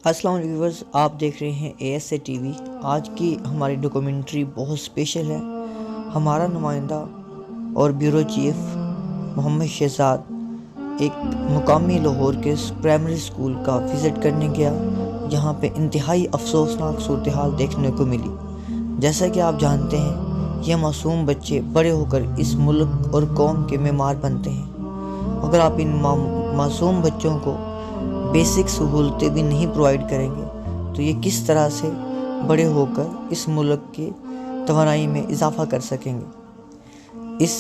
अस्सलाम वालेकुम व्यूअर्स, आप देख रहे हैं ASA TV। आज की हमारी डॉक्यूमेंट्री बहुत स्पेशल है। हमारा नुमाइंदा और ब्यूरो चीफ मोहम्मद शहजाद एक मुकामी लाहौर के प्राइमरी स्कूल का विज़िट करने गया, जहां पे इंतहाई अफसोसनाक सूरत हाल देखने को मिली। जैसा कि आप जानते हैं, ये मासूम बच्चे बड़े होकर इस मुल्क और कौम के मेमार बनते हैं। अगर आप इन मासूम बच्चों को बेसिक सहूलतें भी नहीं प्रोवाइड करेंगे तो ये किस तरह से बड़े होकर इस मुल्क की तवानाई में इजाफ़ा कर सकेंगे। इस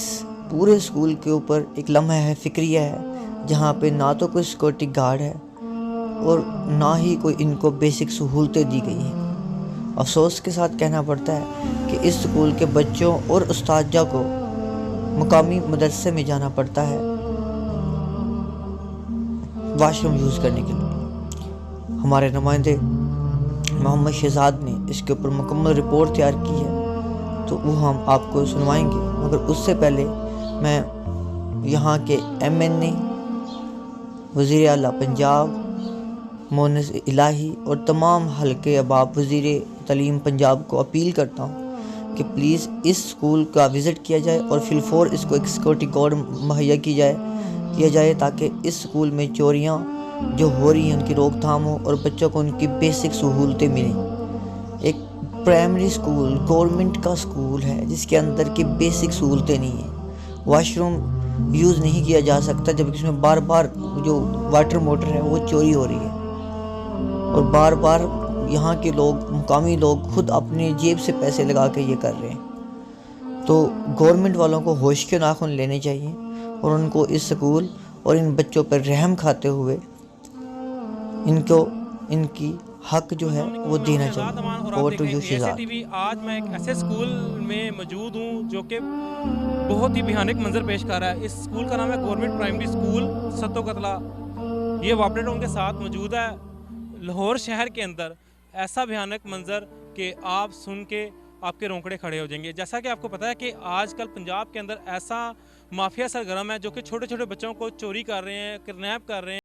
पूरे स्कूल के ऊपर एक लम्हा है फ़िक्रिया है, जहाँ पे ना तो कोई सिक्योरिटी गार्ड है और ना ही कोई इनको बेसिक सहूलतें दी गई हैं। अफसोस के साथ कहना पड़ता है कि इस स्कूल के बच्चों और उस्ताजा को मुकामी मदरसे में जाना पड़ता है वाशरूम यूज़ करने के लिए। हमारे नुमाइंदे मोहम्मद शहजाद ने इसके ऊपर मुकम्मल रिपोर्ट तैयार की है, तो वो हम आपको सुनवाएंगे। मगर उससे पहले मैं यहाँ के MNA, वज़ीर आला पंजाब मोनिस इलाही और तमाम हल्के अहबाब वज़ीर तालीम पंजाब को अपील करता हूँ कि प्लीज़ इस स्कूल का विज़िट किया जाए और फिलफोर इसको एक सिक्योरिटी गार्ड मुहैया किया जाए ताकि इस स्कूल में चोरियां जो हो रही हैं उनकी रोकथाम हो और बच्चों को उनकी बेसिक सहूलतें मिलें। एक प्राइमरी स्कूल गवर्नमेंट का स्कूल है जिसके अंदर की बेसिक सहूलतें नहीं हैं। वॉशरूम यूज़ नहीं किया जा सकता, जबकि इसमें बार बार जो वाटर मोटर है वो चोरी हो रही है और बार बार यहाँ के लोग, मुकामी लोग खुद अपनी जेब से पैसे लगा के ये कर रहे हैं। तो गवर्नमेंट वालों को होश के नाखून लेने चाहिए और उनको इस स्कूल और इन बच्चों पर रहम खाते हुए इनकी हक जो है वो देना चाहिए। Over to you Shahzad. आज मैं एक ऐसे स्कूल में मौजूद हूँ जो कि बहुत ही भयानक मंजर पेश कर रहा है। इस स्कूल का नाम है गवर्नमेंट प्राइमरी स्कूल सत्तो कतला। ये वापडे टाउन के साथ मौजूद है लाहौर शहर के अंदर। ऐसा भयानक मंजर कि आप सुन के आपके रोंकड़े खड़े हो जाएंगे। जैसा कि आपको पता है कि आजकल पंजाब के अंदर ऐसा माफिया सरगर्म है जो कि छोटे छोटे बच्चों को चोरी कर रहे हैं, किडनैप कर रहे हैं।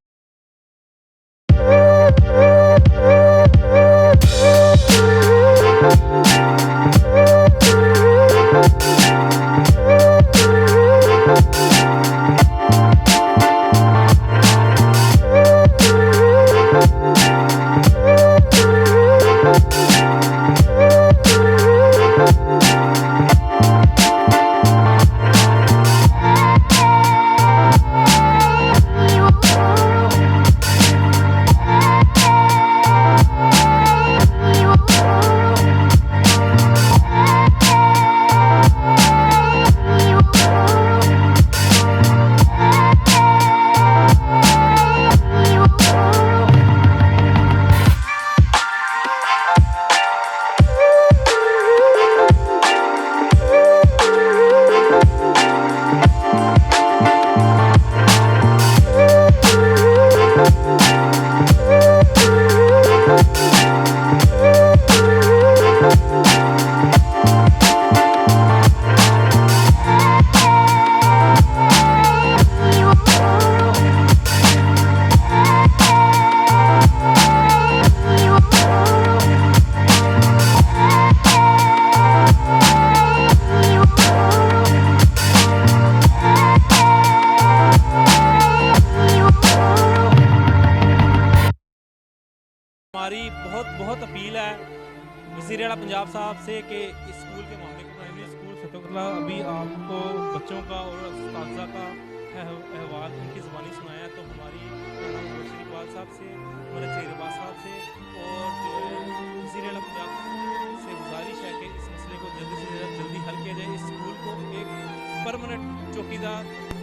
हमारी बहुत बहुत अपील है वज़ीर आला पंजाब साहब से कि इस स्कूल के मामले को, प्राइमरी स्कूल सतोकतला, अभी आपको बच्चों का और उस्ताज़ा का अहवाल उनकी ज़बानी सुनाया, तो हमारी इकबाल साहब से, हमारे जहीर साहब से और जो वज़ीर आला पंजाब से गुजारिश है कि इस मसले को जल्दी से जल्दी हल किया जाए। इस स्कूल को एक परमानेंट चौकीदार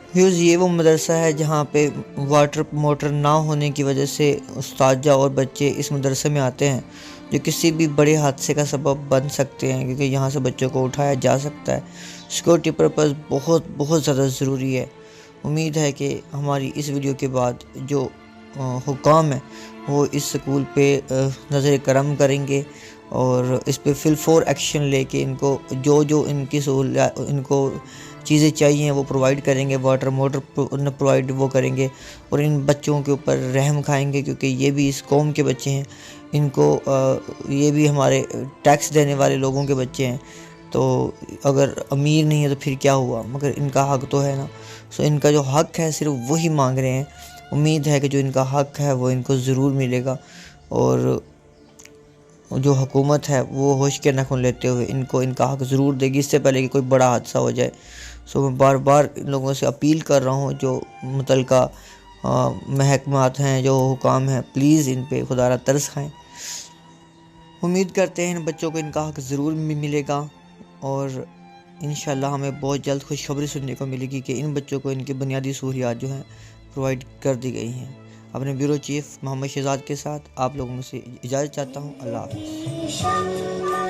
व्यूज़ ये वो मदरसा है जहाँ पे वाटर मोटर ना होने की वजह से उस्ताजा और बच्चे इस मदरसे में आते हैं, जो किसी भी बड़े हादसे का सबब बन सकते हैं, क्योंकि यहाँ से बच्चों को उठाया जा सकता है। सिक्योरिटी पर्पज़ बहुत बहुत ज़्यादा ज़रूरी है। उम्मीद है कि हमारी इस वीडियो के बाद जो हुक्काम है वो इस स्कूल पे नज़र करम करेंगे और इस पे फिल फोर एक्शन लेके इनको जो जो इनकी सहूलियत इनको चीज़ें चाहिए वो प्रोवाइड करेंगे, वाटर मोटर प्रोवाइड वो करेंगे और इन बच्चों के ऊपर रहम खाएंगे, क्योंकि ये भी इस कौम के बच्चे हैं। इनको ये भी हमारे टैक्स देने वाले लोगों के बच्चे हैं। तो अगर अमीर नहीं है तो फिर क्या हुआ, मगर इनका हक तो है ना। सो इनका जो हक है सिर्फ वही मांग रहे हैं। उम्मीद है कि जो इनका हक है वो इनको ज़रूर मिलेगा और जो हुकूमत है वो होश के नाखून लेते हुए इनको इनका हक ज़रूर देगी, इससे पहले कि कोई बड़ा हादसा हो जाए। सो मैं बार बार इन लोगों से अपील कर रहा हूँ, जो मुतलका महकमात हैं, जो हुकाम हैं, प्लीज़ इन पे खुदारा तरस खाएँ। उम्मीद करते हैं इन बच्चों को इनका हक ज़रूर मिलेगा और इंशाल्लाह हमें बहुत जल्द खुशखबरी सुनने को मिलेगी कि इन बच्चों को इनकी बुनियादी सहूलियात जो हैं प्रोवाइड कर दी गई हैं। अपने ब्यूरो चीफ़ मोहम्मद शहजाद के साथ आप लोगों से इजाज़त चाहता हूँ। अल्लाह हाफ़िज़।